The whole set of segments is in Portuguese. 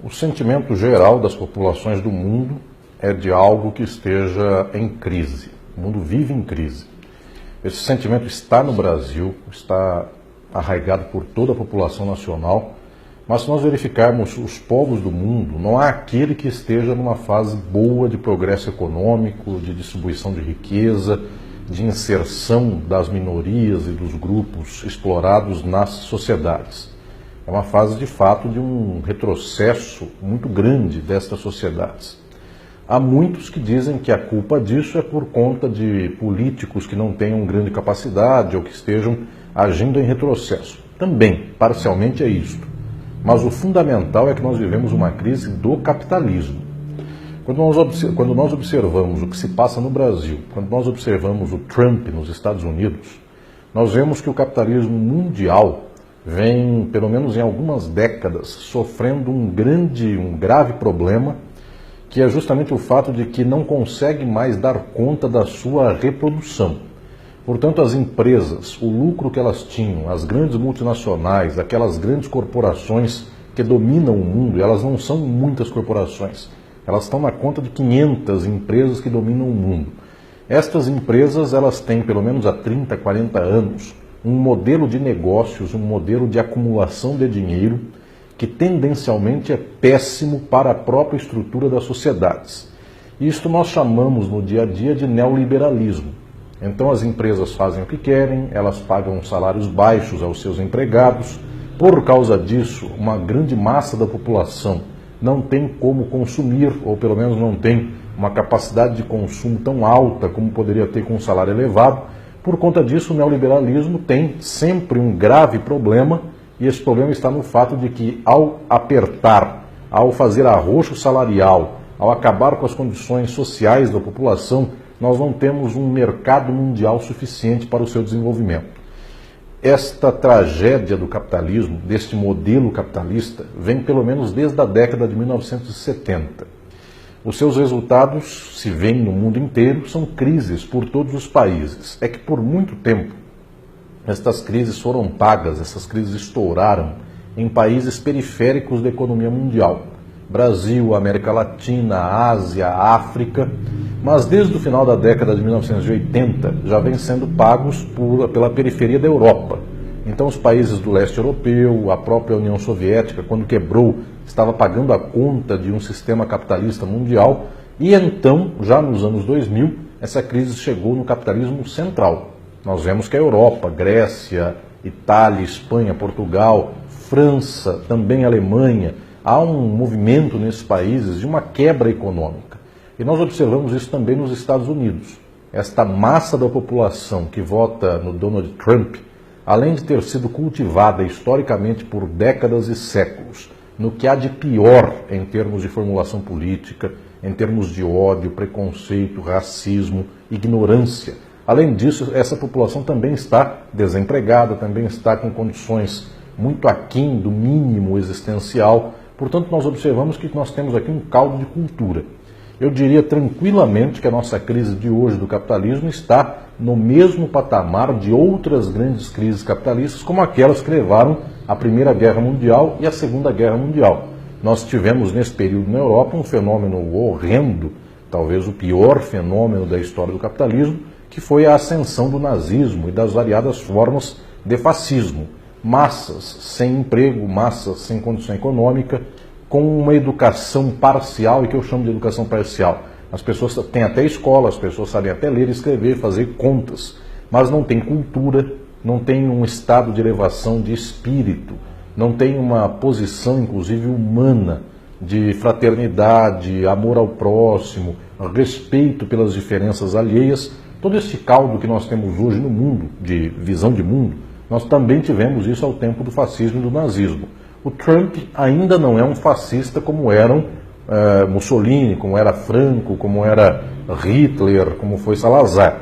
O sentimento geral das populações do mundo é de algo que esteja em crise. O mundo vive em crise. Esse sentimento está no Brasil, está arraigado por toda a população nacional, mas se nós verificarmos os povos do mundo, não há aquele que esteja numa fase boa de progresso econômico, de distribuição de riqueza, de inserção das minorias e dos grupos explorados nas sociedades. É uma fase, de fato, de um retrocesso muito grande destas sociedades. Há muitos que dizem que a culpa disso é por conta de políticos que não tenham grande capacidade ou que estejam agindo em retrocesso. Também, parcialmente, é isto. Mas o fundamental é que nós vivemos uma crise do capitalismo. Quando nós observamos o que se passa no Brasil, quando nós observamos o Trump nos Estados Unidos, nós vemos que o capitalismo mundial vem, pelo menos em algumas décadas, sofrendo um grave problema, que é justamente o fato de que não consegue mais dar conta da sua reprodução. Portanto, as empresas, o lucro que elas tinham, as grandes multinacionais, aquelas grandes corporações que dominam o mundo, elas não são muitas corporações, elas estão na conta de 500 empresas que dominam o mundo. Estas empresas, elas têm, pelo menos há 30, 40 anos, um modelo de negócios, um modelo de acumulação de dinheiro que tendencialmente é péssimo para a própria estrutura das sociedades. Isto nós chamamos no dia a dia de neoliberalismo. Então as empresas fazem o que querem, elas pagam salários baixos aos seus empregados. Por causa disso, uma grande massa da população não tem como consumir, ou pelo menos não tem uma capacidade de consumo tão alta como poderia ter com um salário elevado. Por conta disso, o neoliberalismo tem sempre um grave problema, e esse problema está no fato de que, ao apertar, ao fazer arroxo salarial, ao acabar com as condições sociais da população, nós não temos um mercado mundial suficiente para o seu desenvolvimento. Esta tragédia do capitalismo, deste modelo capitalista, vem pelo menos desde a década de 1970. Os seus resultados se veem no mundo inteiro, são crises por todos os países. É que por muito tempo estas crises foram pagas, essas crises estouraram em países periféricos da economia mundial. Brasil, América Latina, Ásia, África, mas desde o final da década de 1980 já vem sendo pagos pela periferia da Europa. Então os países do leste europeu, a própria União Soviética, quando quebrou, estava pagando a conta de um sistema capitalista mundial, e então, já nos anos 2000, essa crise chegou no capitalismo central. Nós vemos que a Europa, Grécia, Itália, Espanha, Portugal, França, também Alemanha, há um movimento nesses países de uma quebra econômica. E nós observamos isso também nos Estados Unidos. Esta massa da população que vota no Donald Trump, além de ter sido cultivada historicamente por décadas e séculos, no que há de pior em termos de formulação política, em termos de ódio, preconceito, racismo, ignorância. Além disso, essa população também está desempregada, também está com condições muito aquém do mínimo existencial. Portanto, nós observamos que nós temos aqui um caldo de cultura. Eu diria tranquilamente que a nossa crise de hoje do capitalismo está no mesmo patamar de outras grandes crises capitalistas, como aquelas que levaram à Primeira Guerra Mundial e à Segunda Guerra Mundial. Nós tivemos nesse período na Europa um fenômeno horrendo, talvez o pior fenômeno da história do capitalismo, que foi a ascensão do nazismo e das variadas formas de fascismo. Massas sem emprego, massas sem condição econômica, com uma educação parcial, e que eu chamo de educação parcial. As pessoas têm até escola, as pessoas sabem até ler, escrever, fazer contas, mas não tem cultura, não tem um estado de elevação de espírito, não tem uma posição, inclusive, humana, de fraternidade, amor ao próximo, respeito pelas diferenças alheias. Todo esse caldo que nós temos hoje no mundo, de visão de mundo, nós também tivemos isso ao tempo do fascismo e do nazismo. O Trump ainda não é um fascista como eram Mussolini, como era Franco, como era Hitler, como foi Salazar.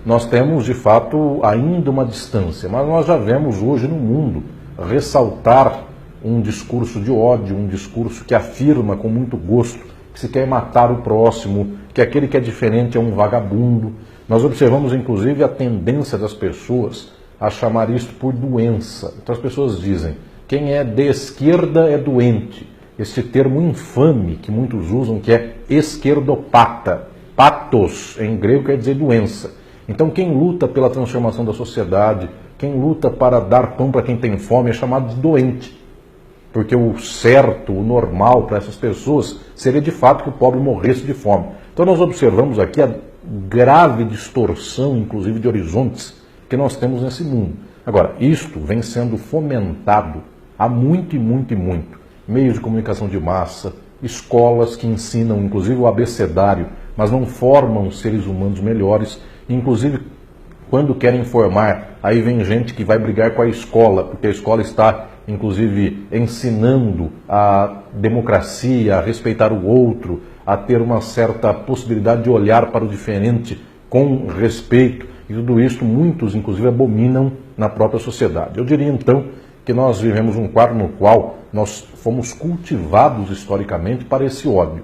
Nós temos, de fato, ainda uma distância, mas nós já vemos hoje no mundo ressaltar um discurso de ódio, um discurso que afirma com muito gosto que se quer matar o próximo, que aquele que é diferente é um vagabundo. Nós observamos, inclusive, a tendência das pessoas a chamar isto por doença. Então as pessoas dizem, quem é de esquerda é doente, este termo infame que muitos usam, que é esquerdopata. Patos, em grego, quer dizer doença. Então, quem luta pela transformação da sociedade, quem luta para dar pão para quem tem fome, é chamado de doente. Porque o certo, o normal para essas pessoas seria de fato que o pobre morresse de fome. Então nós observamos aqui a grave distorção, inclusive de horizontes, que nós temos nesse mundo. Agora, isto vem sendo fomentado há muito e muito e muito. Meios de comunicação de massa, escolas que ensinam inclusive o abecedário, mas não formam seres humanos melhores. Inclusive, quando querem formar, aí vem gente que vai brigar com a escola, porque a escola está inclusive ensinando a democracia, a respeitar o outro, a ter uma certa possibilidade de olhar para o diferente com respeito. E tudo isso muitos, inclusive, abominam na própria sociedade. Eu diria, então, que nós vivemos um quadro no qual nós fomos cultivados historicamente para esse ódio.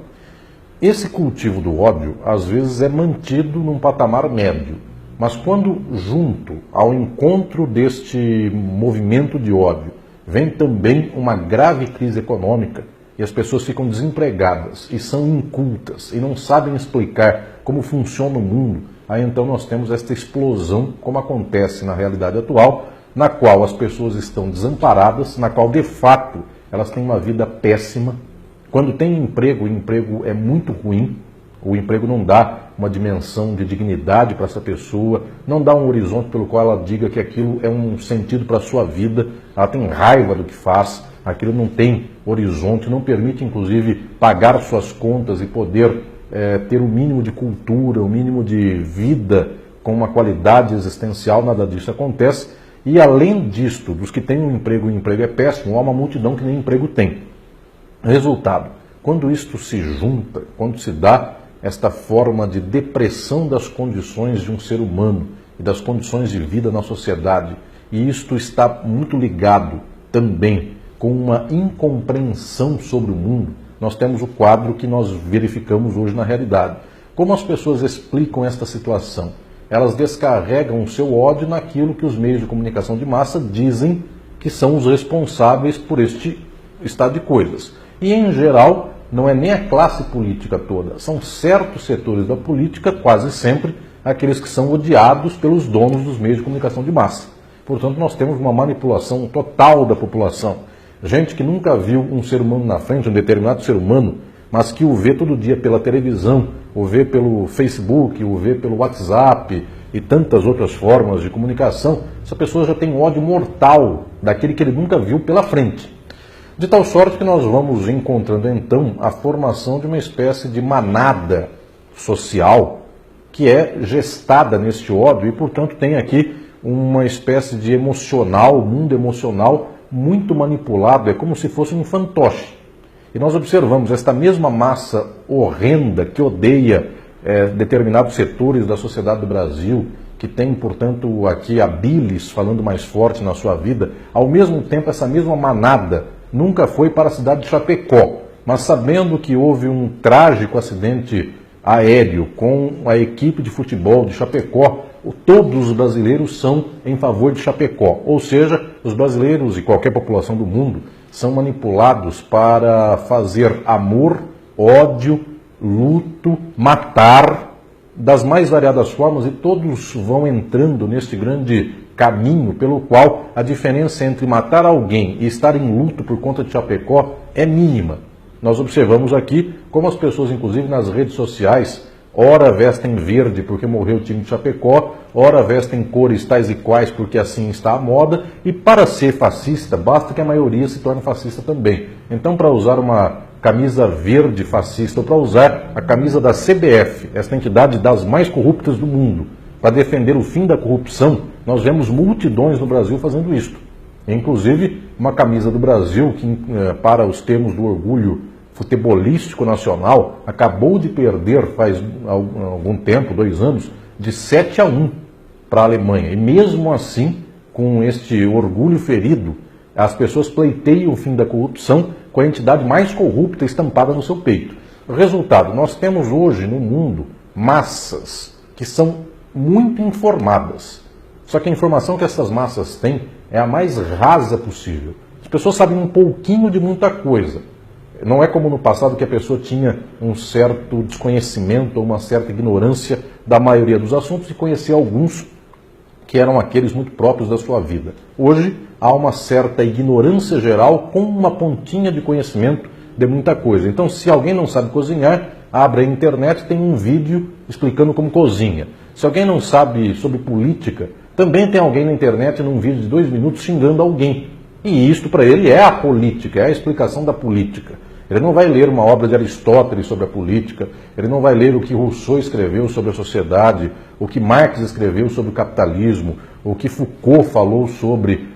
Esse cultivo do ódio, às vezes, é mantido num patamar médio. Mas quando, junto ao encontro deste movimento de ódio, vem também uma grave crise econômica e as pessoas ficam desempregadas e são incultas e não sabem explicar como funciona o mundo, aí então nós temos esta explosão, como acontece na realidade atual, na qual as pessoas estão desamparadas, na qual de fato elas têm uma vida péssima. Quando tem emprego, o emprego é muito ruim, o emprego não dá uma dimensão de dignidade para essa pessoa, não dá um horizonte pelo qual ela diga que aquilo é um sentido para a sua vida, ela tem raiva do que faz, aquilo não tem horizonte, não permite inclusive pagar suas contas e poder ter o mínimo de cultura, o mínimo de vida com uma qualidade existencial, nada disso acontece. E além disto, dos que têm um emprego e o emprego é péssimo, há uma multidão que nem emprego tem. Resultado, quando isto se junta, quando se dá esta forma de depressão das condições de um ser humano e das condições de vida na sociedade, e isto está muito ligado também com uma incompreensão sobre o mundo, nós temos o quadro que nós verificamos hoje na realidade. Como as pessoas explicam esta situação? Elas descarregam o seu ódio naquilo que os meios de comunicação de massa dizem que são os responsáveis por este estado de coisas. E, em geral, não é nem a classe política toda, são certos setores da política, quase sempre, aqueles que são odiados pelos donos dos meios de comunicação de massa. Portanto, nós temos uma manipulação total da população. Gente que nunca viu um ser humano na frente, um determinado ser humano, mas que o vê todo dia pela televisão, o vê pelo Facebook, o vê pelo WhatsApp e tantas outras formas de comunicação, essa pessoa já tem um ódio mortal daquele que ele nunca viu pela frente. De tal sorte que nós vamos encontrando então a formação de uma espécie de manada social que é gestada neste ódio e, portanto, tem aqui uma espécie de emocional, mundo emocional muito manipulado, é como se fosse um fantoche. E nós observamos esta mesma massa horrenda que odeia determinados setores da sociedade do Brasil, que tem, portanto, aqui a bilis falando mais forte na sua vida, ao mesmo tempo essa mesma manada nunca foi para a cidade de Chapecó, mas sabendo que houve um trágico acidente aéreo com a equipe de futebol de Chapecó, todos os brasileiros são em favor de Chapecó. Ou seja, os brasileiros e qualquer população do mundo são manipulados para fazer amor, ódio, luto, matar, das mais variadas formas, e todos vão entrando neste grande caminho pelo qual a diferença entre matar alguém e estar em luto por conta de Chapecó é mínima. Nós observamos aqui como as pessoas, inclusive nas redes sociais, ora vestem verde porque morreu o time de Chapecó, ora vestem cores tais e quais porque assim está a moda, e para ser fascista basta que a maioria se torne fascista também. Então, para usar uma camisa verde fascista ou para usar a camisa da CBF, esta entidade das mais corruptas do mundo, para defender o fim da corrupção, nós vemos multidões no Brasil fazendo isto. Inclusive, uma camisa do Brasil que, para os termos do orgulho futebolístico nacional, acabou de perder faz algum tempo, 2 anos, de 7-1 para a Alemanha. E mesmo assim, com este orgulho ferido, as pessoas pleiteiam o fim da corrupção com a entidade mais corrupta estampada no seu peito. Resultado, nós temos hoje no mundo massas que são muito informadas. Só que a informação que essas massas têm é a mais rasa possível. As pessoas sabem um pouquinho de muita coisa. Não é como no passado que a pessoa tinha um certo desconhecimento ou uma certa ignorância da maioria dos assuntos e conhecia alguns que eram aqueles muito próprios da sua vida. Hoje há uma certa ignorância geral com uma pontinha de conhecimento de muita coisa. Então, se alguém não sabe cozinhar, abre a internet, tem um vídeo explicando como cozinha. Se alguém não sabe sobre política, também tem alguém na internet num vídeo de 2 minutos xingando alguém. E isto para ele é a política, é a explicação da política. Ele não vai ler uma obra de Aristóteles sobre a política, ele não vai ler o que Rousseau escreveu sobre a sociedade, o que Marx escreveu sobre o capitalismo, o que Foucault falou sobre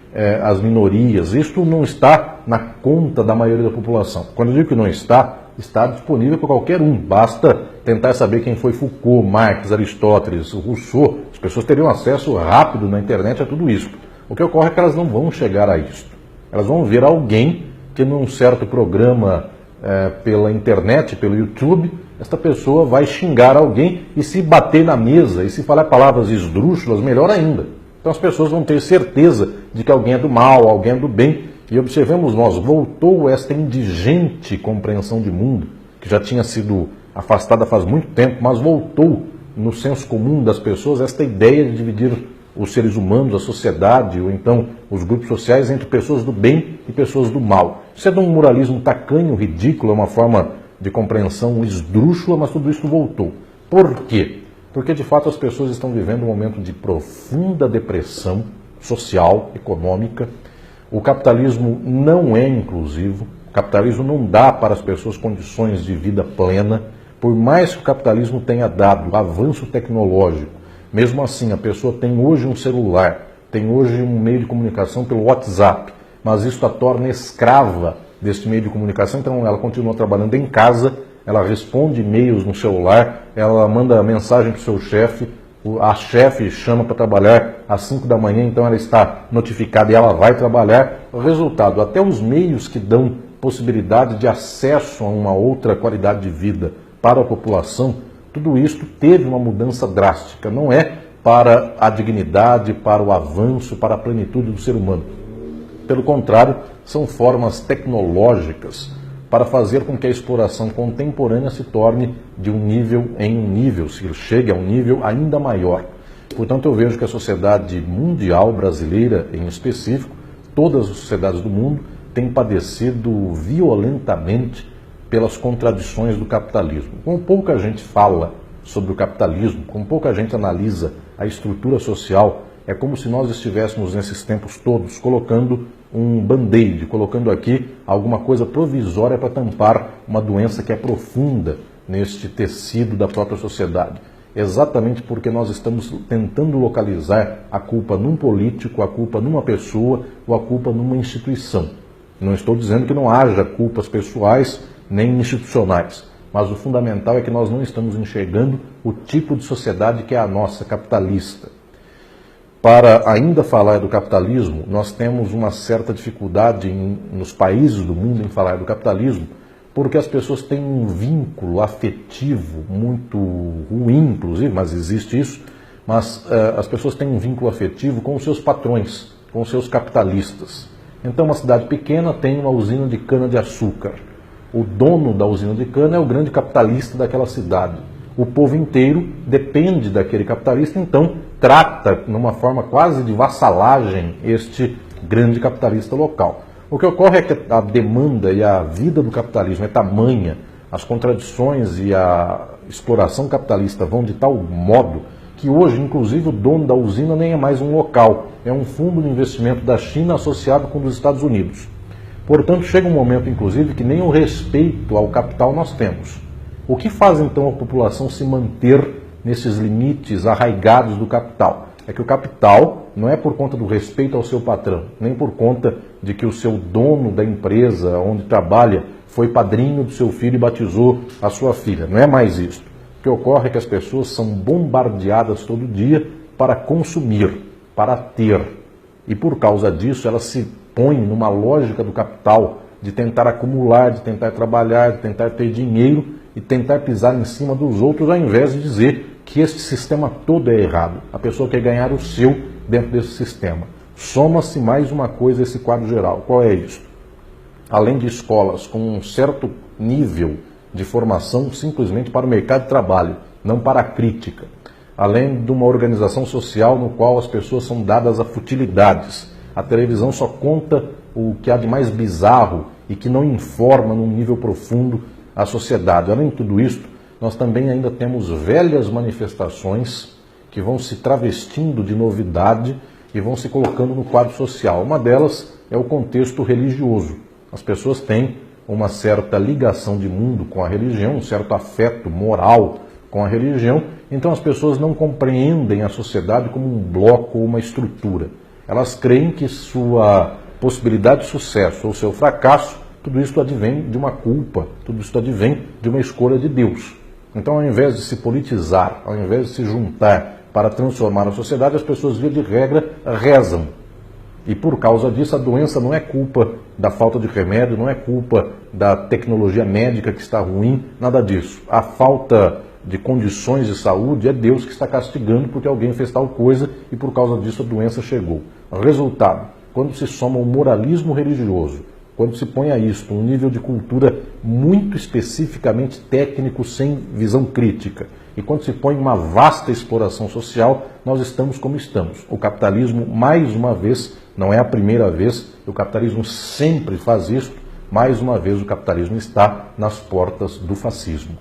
as minorias. Isto não está na conta da maioria da população. Quando eu digo que não está, está disponível para qualquer um. Basta tentar saber quem foi Foucault, Marx, Aristóteles, Rousseau. As pessoas teriam acesso rápido na internet a tudo isso. O que ocorre é que elas não vão chegar a isso. Elas vão ver alguém que num certo programa pela internet, pelo YouTube, esta pessoa vai xingar alguém e se bater na mesa e se falar palavras esdrúxulas, melhor ainda. Então as pessoas vão ter certeza de que alguém é do mal, alguém é do bem. E observemos nós, voltou esta indigente compreensão de mundo, que já tinha sido afastada faz muito tempo, mas voltou no senso comum das pessoas esta ideia de dividir os seres humanos, a sociedade, ou então os grupos sociais, entre pessoas do bem e pessoas do mal. Isso é de um moralismo tacanho, ridículo, é uma forma de compreensão esdrúxula, mas tudo isso voltou. Por quê? Porque, de fato, as pessoas estão vivendo um momento de profunda depressão social, econômica. O capitalismo não é inclusivo, o capitalismo não dá para as pessoas condições de vida plena, por mais que o capitalismo tenha dado avanço tecnológico. Mesmo assim, a pessoa tem hoje um celular, tem hoje um meio de comunicação pelo WhatsApp, mas isso a torna escrava deste meio de comunicação, então ela continua trabalhando em casa, ela responde e-mails no celular, ela manda mensagem para o seu chefe, a chefe chama para trabalhar às 5 da manhã, então ela está notificada e ela vai trabalhar. O resultado, até os meios que dão possibilidade de acesso a uma outra qualidade de vida para a população, tudo isso teve uma mudança drástica, não é para a dignidade, para o avanço, para a plenitude do ser humano. Pelo contrário, são formas tecnológicas para fazer com que a exploração contemporânea se torne de um nível em um nível, se chegue a um nível ainda maior. Portanto, eu vejo que a sociedade mundial, brasileira em específico, todas as sociedades do mundo, têm padecido violentamente pelas contradições do capitalismo. Como pouca gente fala sobre o capitalismo, como pouca gente analisa a estrutura social, é como se nós estivéssemos nesses tempos todos colocando um band-aid, colocando aqui alguma coisa provisória para tampar uma doença que é profunda neste tecido da própria sociedade. Exatamente porque nós estamos tentando localizar a culpa num político, a culpa numa pessoa ou a culpa numa instituição. Não estou dizendo que não haja culpas pessoais nem institucionais, mas o fundamental é que nós não estamos enxergando o tipo de sociedade que é a nossa, capitalista. Para ainda falar do capitalismo, nós temos uma certa dificuldade nos países do mundo em falar do capitalismo, porque as pessoas têm um vínculo afetivo muito ruim, inclusive, mas existe isso, mas as pessoas têm um vínculo afetivo com os seus patrões, com os seus capitalistas. Então, uma cidade pequena tem uma usina de cana-de-açúcar. O dono da usina de cana é o grande capitalista daquela cidade. O povo inteiro depende daquele capitalista, então trata, numa forma quase de vassalagem, este grande capitalista local. O que ocorre é que a demanda e a vida do capitalismo é tamanha, as contradições e a exploração capitalista vão de tal modo que hoje, inclusive, o dono da usina nem é mais um local, é um fundo de investimento da China associado com os dos Estados Unidos. Portanto, chega um momento, inclusive, que nem o respeito ao capital nós temos. O que faz, então, a população se manter nesses limites arraigados do capital? É que o capital não é por conta do respeito ao seu patrão, nem por conta de que o seu dono da empresa onde trabalha foi padrinho do seu filho e batizou a sua filha. Não é mais isso. O que ocorre é que as pessoas são bombardeadas todo dia para consumir, para ter. E por causa disso, elas se põem numa lógica do capital de tentar acumular, de tentar trabalhar, de tentar ter dinheiro e tentar pisar em cima dos outros, ao invés de dizer que este sistema todo é errado. A pessoa quer ganhar o seu dentro desse sistema. Soma-se mais uma coisa a esse quadro geral. Qual é isso? além de escolas com um certo nível de formação simplesmente para o mercado de trabalho, não para a crítica, além de uma organização social no qual as pessoas são dadas a futilidades. A televisão só conta o que há de mais bizarro e que não informa num nível profundo a sociedade. Além de tudo isso, nós também ainda temos velhas manifestações que vão se travestindo de novidade e vão se colocando no quadro social. Uma delas é o contexto religioso. As pessoas têm uma certa ligação de mundo com a religião, um certo afeto moral com a religião, então as pessoas não compreendem a sociedade como um bloco ou uma estrutura. Elas creem que sua possibilidade de sucesso ou seu fracasso, tudo isso advém de uma culpa, tudo isso advém de uma escolha de Deus. Então, ao invés de se politizar, ao invés de se juntar para transformar a sociedade, as pessoas, via de regra, rezam. E por causa disso, a doença não é culpa da falta de remédio, não é culpa da tecnologia médica que está ruim, nada disso. A falta de condições de saúde é Deus que está castigando porque alguém fez tal coisa e por causa disso a doença chegou. Resultado, quando se soma o moralismo religioso, quando se põe a isto um nível de cultura muito especificamente técnico, sem visão crítica, e quando se põe uma vasta exploração social, nós estamos como estamos. O capitalismo, mais uma vez, não é a primeira vez, o capitalismo sempre faz isso, mais uma vez o capitalismo está nas portas do fascismo.